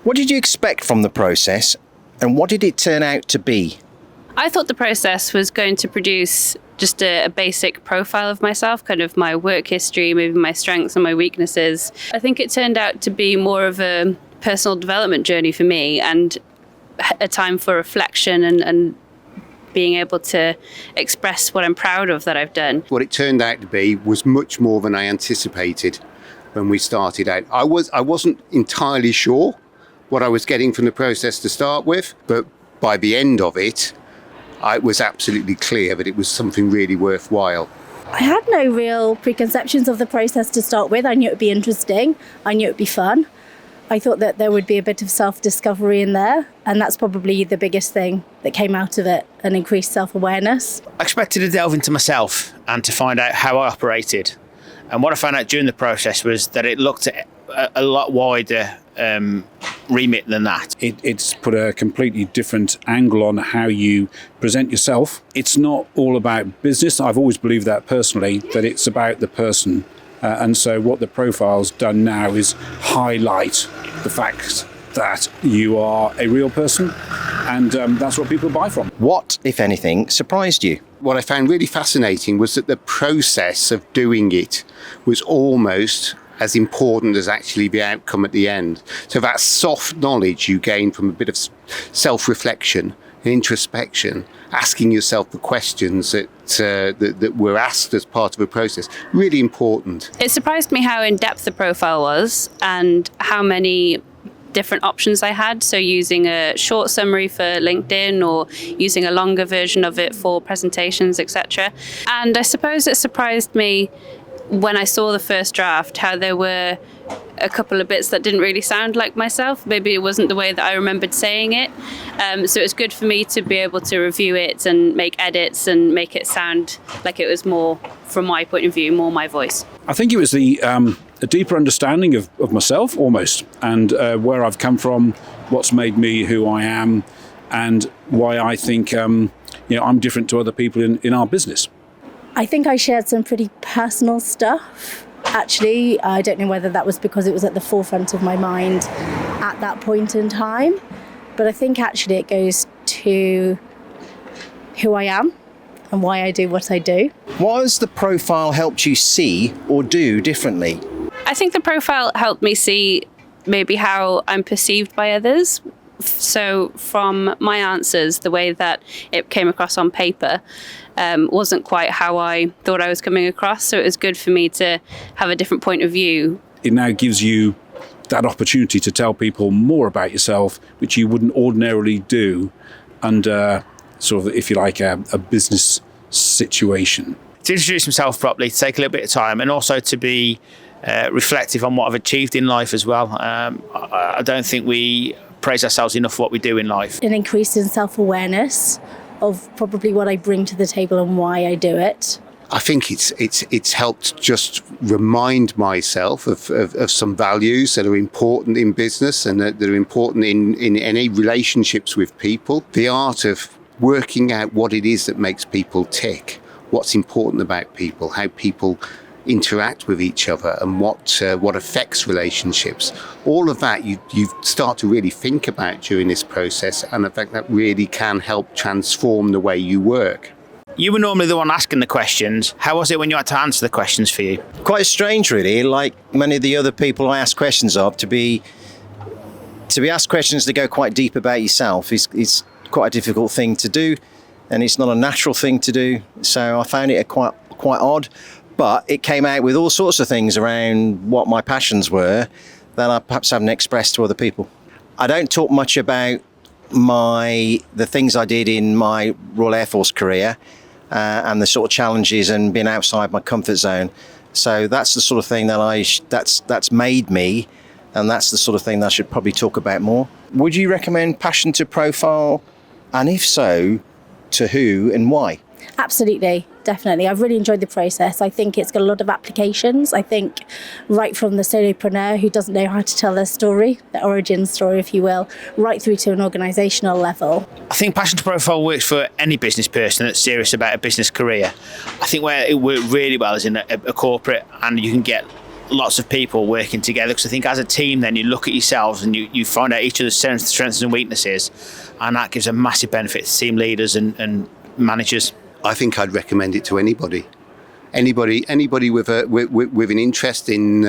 What did you expect from the process, and what did it turn out to be? I thought the process was going to produce just a basic profile of myself, kind of my work history, maybe my strengths and my weaknesses. I think it turned out to be more of a personal development journey for me, and a time for reflection and being able to express what I'm proud of that I've done. What it turned out to be was much more than I anticipated when we started out. I wasn't entirely sure what I was getting from the process to start with, but by the end of it, it was absolutely clear that it was something really worthwhile. I had no real preconceptions of the process to start with. I knew it would be interesting. I knew it would be fun. I thought that there would be a bit of self-discovery in there, and that's probably the biggest thing that came out of it, an increased self-awareness. I expected to delve into myself and to find out how I operated. And what I found out during the process was that it looked at a lot wider remit than that. It's put a completely different angle on how you present yourself. It's not all about business. I've always believed that personally, that it's about the person. And so what the profile's done now is highlight the fact that you are a real person, and that's what people buy from. What, if anything, surprised you? What I found really fascinating was that the process of doing it was almost as important as actually the outcome at the end. So that soft knowledge you gain from a bit of self-reflection and introspection, asking yourself the questions that were asked as part of a process, really important. It surprised me how in-depth the profile was and how many different options I had. So using a short summary for LinkedIn or using a longer version of it for presentations, etc. And I suppose it surprised me when I saw the first draft how there were a couple of bits that didn't really sound like myself. Maybe it wasn't the way that I remembered saying it. So it was good for me to be able to review it and make edits and make it sound like it was more, from my point of view, more my voice. I think it was a deeper understanding of myself almost, and where I've come from, what's made me who I am, and why I think I'm different to other people in our business. I think I shared some pretty personal stuff. Actually, I don't know whether that was because it was at the forefront of my mind at that point in time, but I think actually it goes to who I am and why I do what I do. What has the profile helped you see or do differently? I think the profile helped me see maybe how I'm perceived by others. So from my answers, the way that it came across on paper wasn't quite how I thought I was coming across. So it was good for me to have a different point of view. It now gives you that opportunity to tell people more about yourself, which you wouldn't ordinarily do under sort of, if you like, a business situation. To introduce myself properly, to take a little bit of time, and also to be reflective on what I've achieved in life as well. I don't think we praise ourselves enough for what we do in life. An increase in self-awareness of probably what I bring to the table and why I do it. I think it's helped just remind myself of some values that are important in business and that are important in any relationships with people. The art of working out what it is that makes people tick, what's important about people, how people interact with each other, and what affects relationships. All of that you start to really think about during this process, and I think that really can help transform the way you work. You were normally the one asking the questions. How was it when you had to answer the questions for you? Quite strange, really. Like many of the other people I ask questions of, to be asked questions that go quite deep about yourself is quite a difficult thing to do, and it's not a natural thing to do. So I found it quite odd. But it came out with all sorts of things around what my passions were that I perhaps haven't expressed to other people. I don't talk much about the things I did in my Royal Air Force career and the sort of challenges and being outside my comfort zone. So that's the sort of thing that's made me, and that's the sort of thing that I should probably talk about more. Would you recommend Passion to Profile? And if so, to who and why? Absolutely, definitely. I've really enjoyed the process. I think it's got a lot of applications. I think right from the solopreneur who doesn't know how to tell their story, their origin story, if you will, right through to an organisational level. I think Passion to Profile works for any business person that's serious about a business career. I think where it worked really well is in a corporate, and you can get lots of people working together, because I think as a team then you look at yourselves and you find out each other's strengths and weaknesses, and that gives a massive benefit to team leaders and managers. I think I'd recommend it to anybody. Anybody with an interest in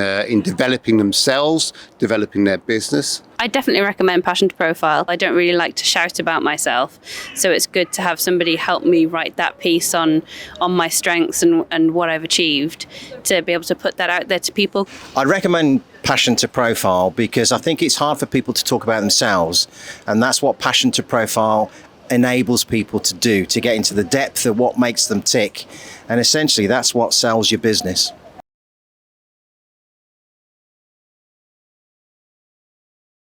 developing themselves, developing their business. I definitely recommend Passion to Profile. I don't really like to shout about myself, so it's good to have somebody help me write that piece on my strengths and what I've achieved, to be able to put that out there to people. I'd recommend Passion to Profile because I think it's hard for people to talk about themselves, and that's what Passion to Profile enables people to do, to get into the depth of what makes them tick, and essentially that's what sells your business.